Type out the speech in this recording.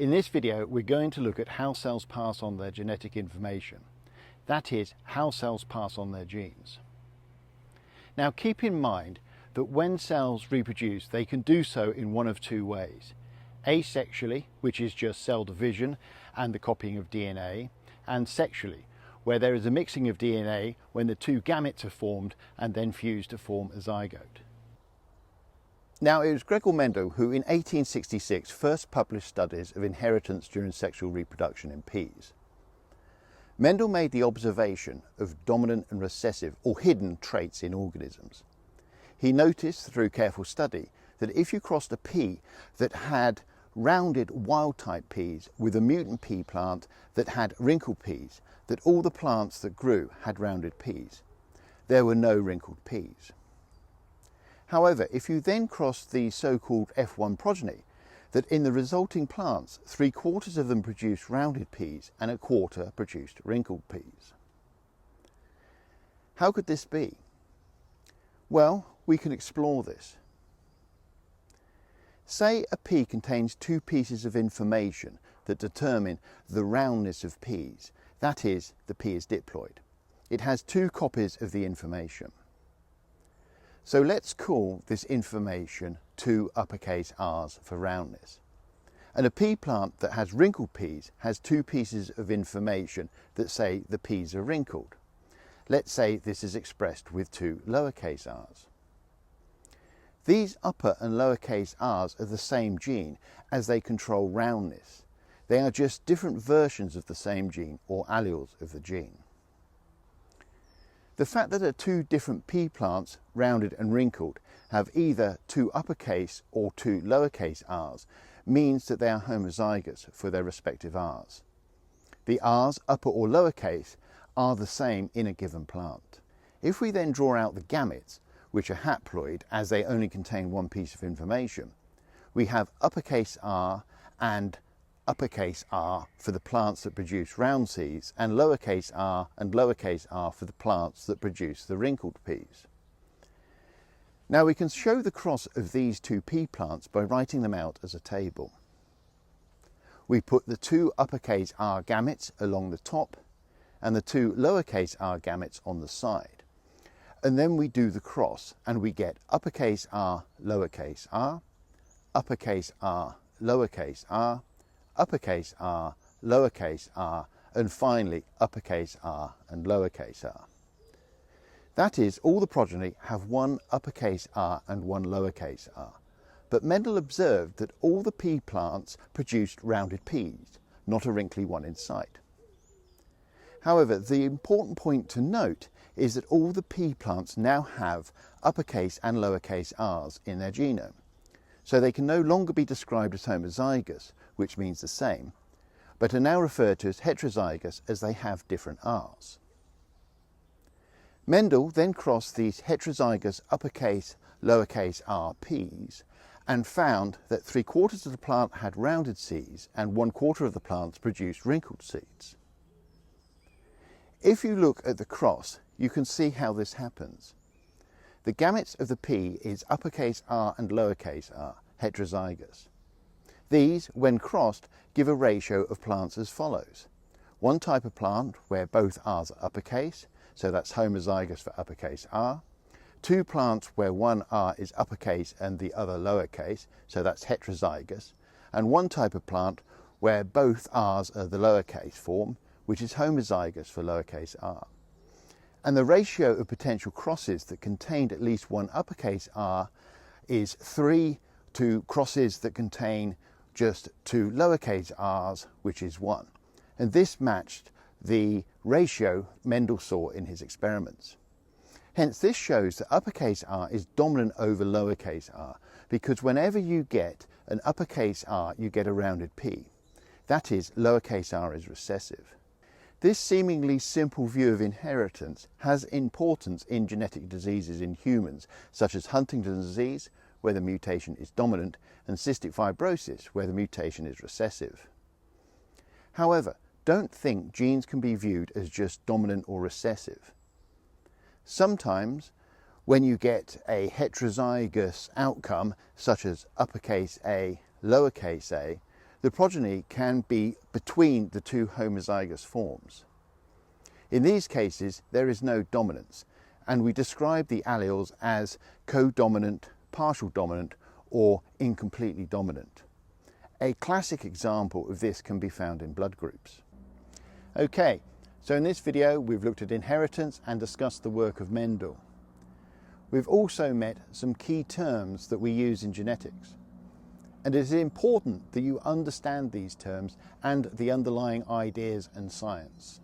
In this video, we're going to look at how cells pass on their genetic information. That is, how cells pass on their genes. Now, keep in mind that when cells reproduce, they can do so in one of two ways. Asexually, which is just cell division and the copying of DNA, and sexually, where there is a mixing of DNA when the two gametes are formed and then fuse to form a zygote. Now, it was Gregor Mendel who in 1866 first published studies of inheritance during sexual reproduction in peas. Mendel made the observation of dominant and recessive or hidden traits in organisms. He noticed through careful study that if you crossed a pea that had rounded wild-type peas with a mutant pea plant that had wrinkled peas, that all the plants that grew had rounded peas. There were no wrinkled peas. However, if you then crossed the so-called F1 progeny, that in the resulting plants, 3/4 of them produced rounded peas and 1/4 produced wrinkled peas. How could this be? Well, we can explore this. Say a pea contains two pieces of information that determine the roundness of peas. That is, the pea is diploid. It has two copies of the information. So let's call this information 2 uppercase R's for roundness. And a pea plant that has wrinkled peas has two pieces of information that say the peas are wrinkled. Let's say this is expressed with 2 lowercase r's. These upper and lowercase r's are the same gene as they control roundness. They are just different versions of the same gene or alleles of the gene. The fact that two different pea plants, rounded and wrinkled, have either 2 uppercase or 2 lowercase r's means that they are homozygous for their respective r's. The r's, upper or lowercase, are the same in a given plant. If we then draw out the gametes, which are haploid as they only contain one piece of information, we have uppercase R and uppercase R for the plants that produce round seeds, and lowercase r for the plants that produce the wrinkled peas. Now we can show the cross of these two pea plants by writing them out as a table. We put the 2 uppercase R gametes along the top and the 2 lowercase r gametes on the side. And then we do the cross and we get uppercase R, lowercase r, uppercase R, lowercase r, uppercase R, lowercase r, and finally uppercase R and lowercase r. That is, all the progeny have 1 uppercase R and 1 lowercase r. But Mendel observed that all the pea plants produced rounded peas, not a wrinkly one in sight. However, the important point to note is that all the pea plants now have uppercase and lowercase r's in their genome. So they can no longer be described as homozygous, which means the same, but are now referred to as heterozygous as they have different r's. Mendel then crossed these heterozygous uppercase, lowercase r peas and found that 3/4 of the plant had rounded seeds and 1/4 of the plants produced wrinkled seeds. If you look at the cross, you can see how this happens. The gametes of the pea is uppercase R and lowercase r, heterozygous. These, when crossed, give a ratio of plants as follows. One type of plant where both r's are uppercase, so that's homozygous for uppercase R. 2 plants where one r is uppercase and the other lowercase, so that's heterozygous. And 1 type of plant where both r's are the lowercase form, which is homozygous for lowercase r. And the ratio of potential crosses that contained at least 1 uppercase r is 3 to crosses that contain just 2 lowercase r's, which is 1. And this matched the ratio Mendel saw in his experiments. Hence, this shows that uppercase R is dominant over lowercase r, because whenever you get an uppercase R, you get a rounded P. That is, lowercase r is recessive. This seemingly simple view of inheritance has importance in genetic diseases in humans, such as Huntington's disease, where the mutation is dominant, and cystic fibrosis, where the mutation is recessive. However, don't think genes can be viewed as just dominant or recessive. Sometimes, when you get a heterozygous outcome, such as uppercase A, lowercase a, the progeny can be between the two homozygous forms. In these cases, there is no dominance, and we describe the alleles as codominant, partial dominant, or incompletely dominant. A classic example of this can be found in blood groups. Okay, so in this video we've looked at inheritance and discussed the work of Mendel. We've also met some key terms that we use in genetics. And it is important that you understand these terms and the underlying ideas and science.